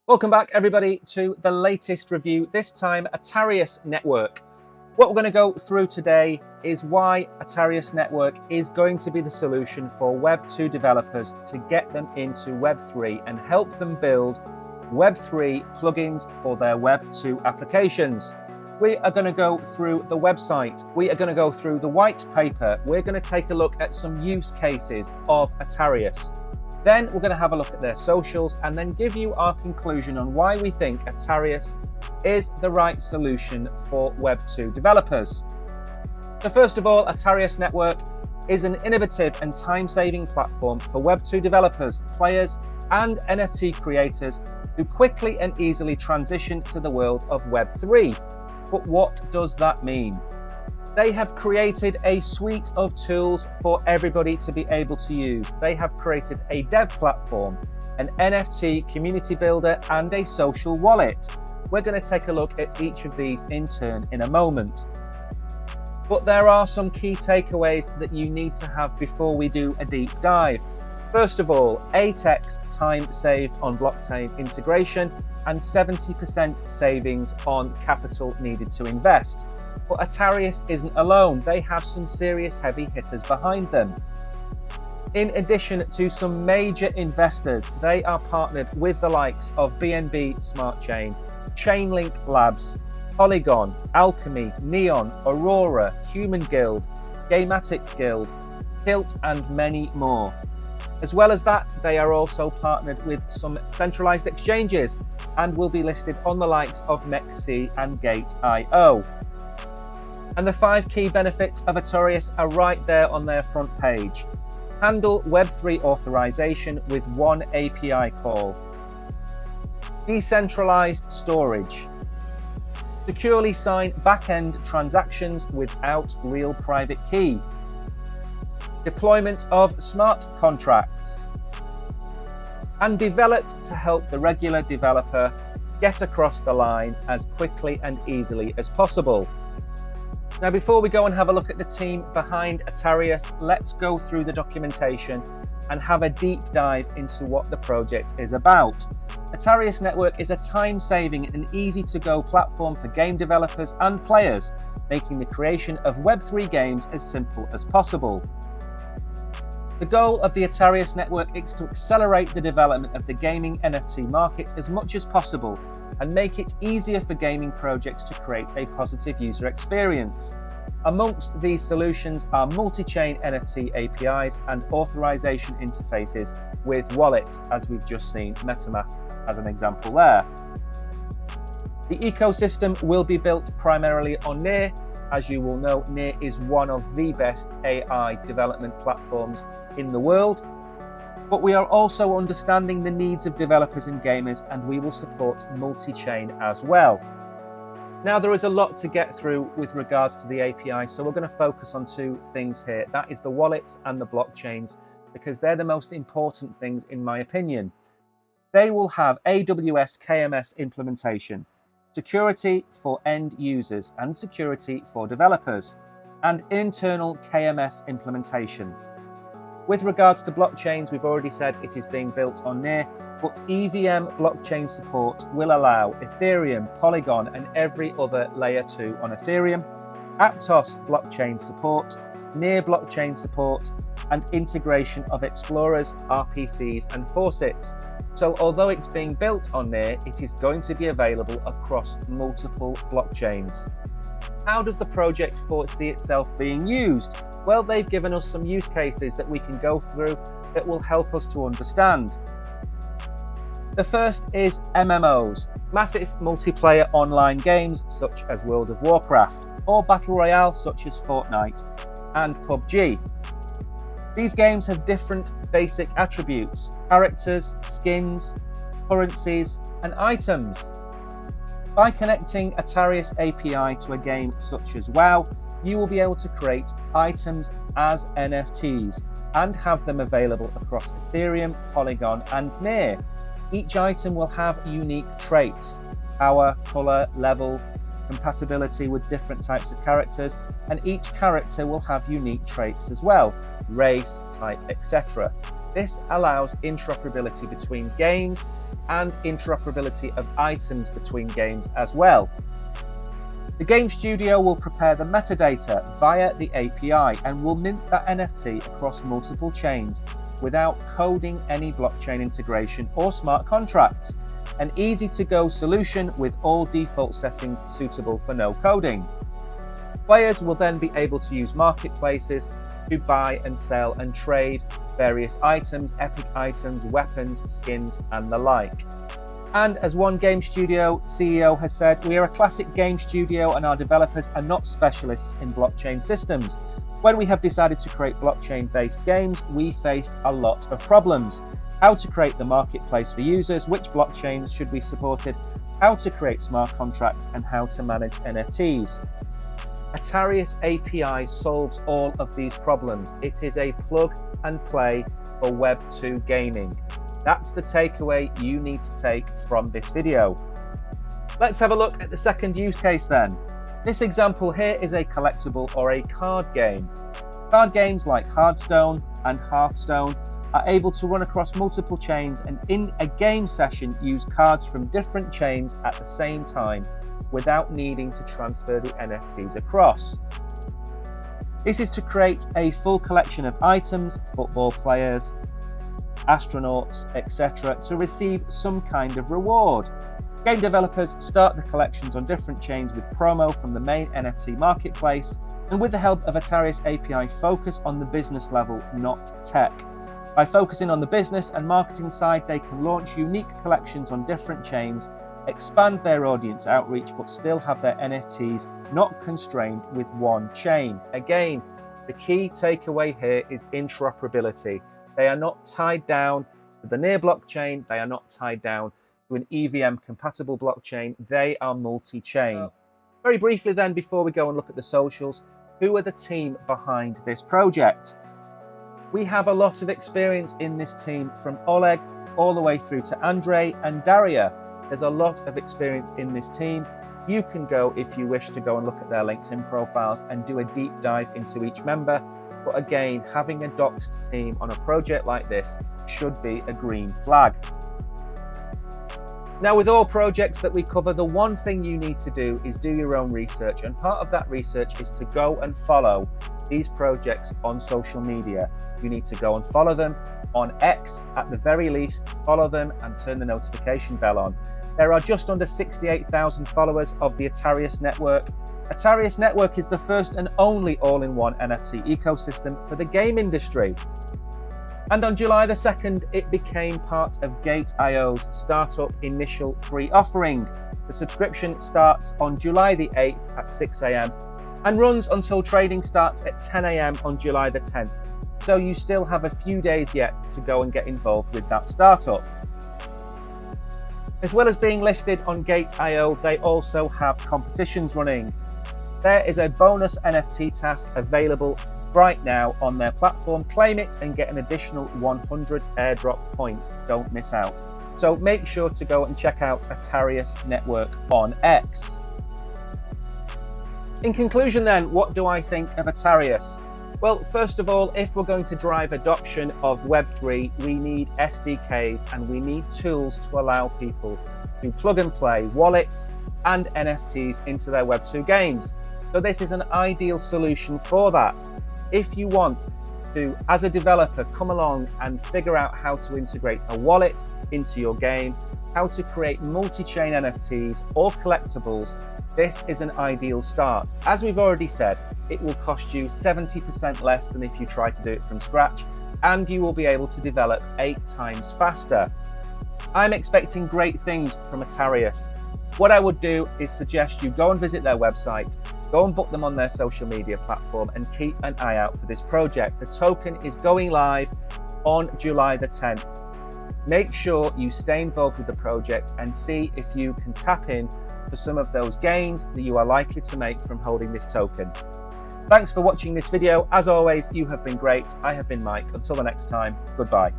Welcome back, everybody, to the latest review, this time Attarius Network. What we're going to go through today is why Attarius Network is going to be the solution for Web 2 developers to get them into Web 3 and help them build Web 3 plugins for their Web 2 applications. We are going to go through the website. We are going to go through the white paper. We're going to take a look at some use cases of Attarius. Then we're going to have a look at their socials and then give you our conclusion on why we think Attarius is the right solution for Web 2 developers. So first of all, Attarius Network is an innovative and time-saving platform for Web 2 developers, players, and NFT creators who quickly and easily transition to the world of Web 3. But what does that mean? They have created a suite of tools for everybody to be able to use. They have created a dev platform, an NFT community builder, and a social wallet. We're going to take a look at each of these in turn in a moment. But there are some key takeaways that you need to have before we do a deep dive. First of all, 8x time saved on blockchain integration and 70% savings on capital needed to invest. But Attarius isn't alone. They have some serious heavy hitters behind them. In addition to some major investors, they are partnered with the likes of BNB Smart Chain, Chainlink Labs, Polygon, Alchemy, Neon, Aurora, Human Guild, Gamatic Guild, Tilt, and many more. As well as that, they are also partnered with some centralized exchanges and will be listed on the likes of MEXC and Gate.io. And the 5 key benefits of Attarius are right there on their front page. Handle Web3 authorization with one API call. Decentralized storage. Securely sign back-end transactions without real private key. Deployment of smart contracts. And developed to help the regular developer get across the line as quickly and easily as possible. Now, before we go and have a look at the team behind Attarius, let's go through the documentation and have a deep dive into what the project is about. Attarius Network is a time-saving and easy-to-go platform for game developers and players, making the creation of Web3 games as simple as possible. The goal of the Attarius Network is to accelerate the development of the gaming NFT market as much as possible and make it easier for gaming projects to create a positive user experience. Amongst these solutions are multi-chain NFT APIs and authorization interfaces with wallets, as we've just seen MetaMask as an example there. The ecosystem will be built primarily on Near. As you will know, Near is one of the best AI development platforms in the world. But we are also understanding the needs of developers and gamers, and we will support multi-chain as well. Now, there is a lot to get through with regards to the API, so we're going to focus on 2 things here. That is the wallets and the blockchains, because they're the most important things in my opinion. They will have AWS KMS implementation, security for end users and security for developers, and internal KMS implementation. With regards to blockchains, we've already said it is being built on Near, but EVM blockchain support will allow Ethereum, Polygon, and every other layer 2 on Ethereum, Aptos blockchain support, Near blockchain support, and integration of explorers, RPCs, and faucets. So although it's being built on Near, it is going to be available across multiple blockchains. How does the project foresee itself being used? Well, they've given us some use cases that we can go through that will help us to understand. The first is MMOs, massive multiplayer online games such as World of Warcraft, or Battle Royale such as Fortnite and PUBG. These games have different basic attributes, characters, skins, currencies, and items. By connecting Attarius API to a game such as WoW, you will be able to create items as NFTs and have them available across Ethereum, Polygon, and Near. Each item will have unique traits, power, color, level, compatibility with different types of characters, and each character will have unique traits as well, race, type, etc. This allows interoperability between games and interoperability of items between games as well. The game studio will prepare the metadata via the API and will mint that NFT across multiple chains without coding any blockchain integration or smart contracts. An easy-to-go solution with all default settings suitable for no coding. Players will then be able to use marketplaces to buy and sell and trade various items, epic items, weapons, skins, and the like. And as one game studio CEO has said, we are a classic game studio and our developers are not specialists in blockchain systems. When we have decided to create blockchain-based games, we faced a lot of problems. How to create the marketplace for users, which blockchains should be supported, how to create smart contracts, and how to manage NFTs. Attarius API solves all of these problems. It is a plug and play for Web 2 gaming. That's the takeaway you need to take from this video. Let's have a look at the second use case then. This example here is a collectible or a card game. Card games like Hearthstone and Hearthstone are able to run across multiple chains and in a game session use cards from different chains at the same time without needing to transfer the NFTs across. This is to create a full collection of items, football players, astronauts, etc. to receive some kind of reward. Game developers start the collections on different chains with promo from the main NFT marketplace, and with the help of Attarius API focus on the business level, not tech. By focusing on the business and marketing side, they can launch unique collections on different chains, expand their audience outreach, but still have their NFTs not constrained with one chain. Again, the key takeaway here is interoperability. They are not tied down to the near blockchain. They are not tied down to an EVM compatible blockchain. They are multi-chain. Very briefly then, before we go and look at the socials, who are the team behind this project? We have a lot of experience in this team, from Oleg all the way through to Andre and Daria. There's a lot of experience in this team. You can go, if you wish, to go and look at their LinkedIn profiles and do a deep dive into each member. But again, having a doxed team on a project like this should be a green flag. Now, with all projects that we cover, the one thing you need to do is do your own research. And part of that research is to go and follow these projects on social media. You need to go and follow them on X, at the very least. Follow them and turn the notification bell on. There are just under 68,000 followers of the Attarius network. Attarius network is the first and only all-in-one NFT ecosystem for the game industry. And on July the 2nd, it became part of Gate.io's startup initial free offering. The subscription starts on July the 8th at 6 AM and runs until trading starts at 10 AM on July the 10th. So you still have a few days yet to go and get involved with that startup. As well as being listed on Gate.io, they also have competitions running. There is a bonus NFT task available right now on their platform. Claim it and get an additional 100 airdrop points. Don't miss out. So make sure to go and check out Attarius Network on X. In conclusion then, what do I think of Attarius? Well, first of all, if we're going to drive adoption of Web3, we need SDKs and we need tools to allow people to plug and play wallets and NFTs into their Web2 games. So this is an ideal solution for that. If you want to, as a developer, come along and figure out how to integrate a wallet into your game, how to create multi-chain NFTs or collectibles, this is an ideal start. As we've already said, it will cost you 70% less than if you try to do it from scratch, and you will be able to develop 8 times faster. I'm expecting great things from Attarius. What I would do is suggest you go and visit their website, go and book them on their social media platform, and keep an eye out for this project. The token is going live on July the 10th. Make sure you stay involved with the project and see if you can tap in to some of those gains that you are likely to make from holding this token. Thanks for watching this video. As always, you have been great. I have been Mike. Until the next time, goodbye.